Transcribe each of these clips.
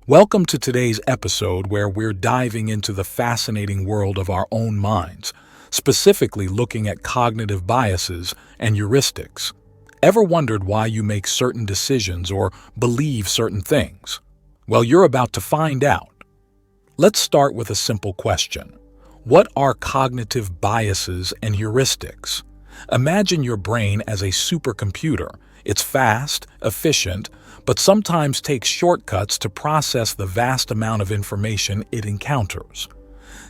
Welcome to today's episode where we're diving into the fascinating world of our own minds, specifically looking at cognitive biases and heuristics. Ever wondered why you make certain decisions or believe certain things? Well, you're about to find out. Let's start with a simple question. What are cognitive biases and heuristics? Imagine your brain as a supercomputer. It's fast, efficient, but sometimes takes shortcuts to process the vast amount of information it encounters.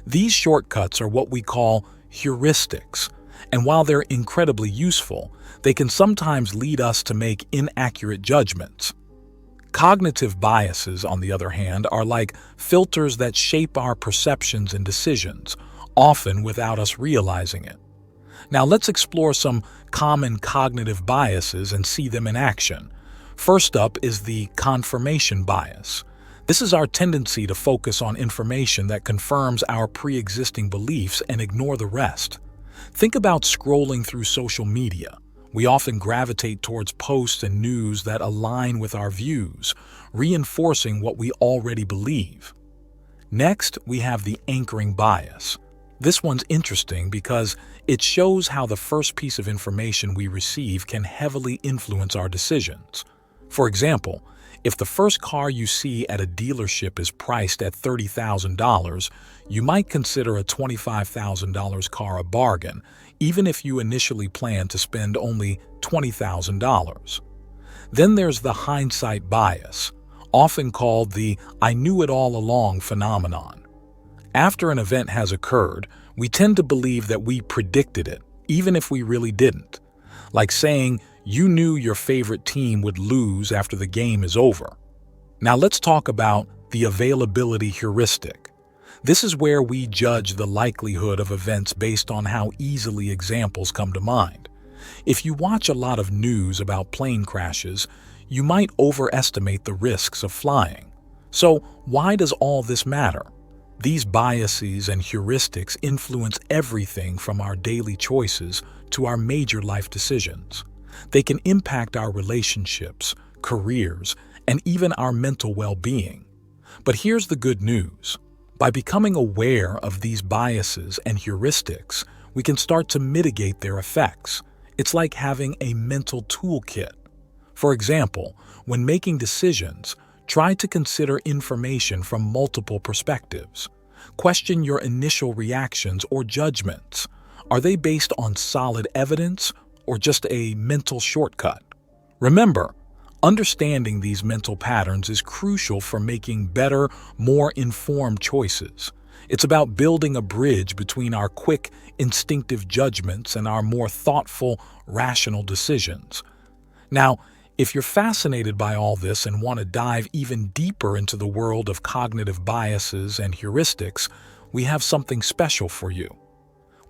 These shortcuts are what we call heuristics, and while they're incredibly useful, they can sometimes lead us to make inaccurate judgments. Cognitive biases, on the other hand, are like filters that shape our perceptions and decisions, often without us realizing it. Now let's explore some common cognitive biases and see them in action. First up is the confirmation bias. This is our tendency to focus on information that confirms our pre-existing beliefs and ignore the rest. Think about scrolling through social media. We often gravitate towards posts and news that align with our views, reinforcing what we already believe. Next, we have the anchoring bias. This one's interesting because it shows how the first piece of information we receive can heavily influence our decisions. For example, if the first car you see at a dealership is priced at $30,000, you might consider a $25,000 car a bargain, even if you initially plan to spend only $20,000. Then there's the hindsight bias, often called the "I knew it all along" phenomenon. After an event has occurred, we tend to believe that we predicted it, even if we really didn't. Like saying, you knew your favorite team would lose after the game is over. Now let's talk about the availability heuristic. This is where we judge the likelihood of events based on how easily examples come to mind. If you watch a lot of news about plane crashes, you might overestimate the risks of flying. So why does all this matter? These biases and heuristics influence everything from our daily choices to our major life decisions. They can impact our relationships, careers, and even our mental well-being. But here's the good news. By becoming aware of these biases and heuristics, we can start to mitigate their effects. It's like having a mental toolkit. For example, when making decisions, try to consider information from multiple perspectives. Question your initial reactions or judgments. Are they based on solid evidence or just a mental shortcut? Remember, understanding these mental patterns is crucial for making better, more informed choices. It's about building a bridge between our quick, instinctive judgments and our more thoughtful, rational decisions. Now, if you're fascinated by all this and want to dive even deeper into the world of cognitive biases and heuristics, we have something special for you.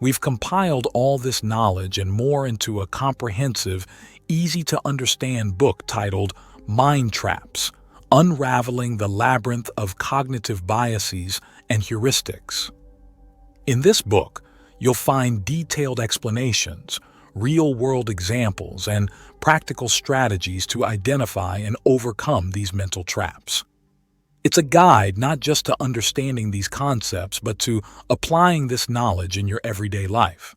We've compiled all this knowledge and more into a comprehensive, easy-to-understand book titled Mind Traps: Unraveling the Labyrinth of Cognitive Biases and Heuristics. In this book, you'll find detailed explanations, real-world examples, and practical strategies to identify and overcome these mental traps. It's a guide not just to understanding these concepts, but to applying this knowledge in your everyday life.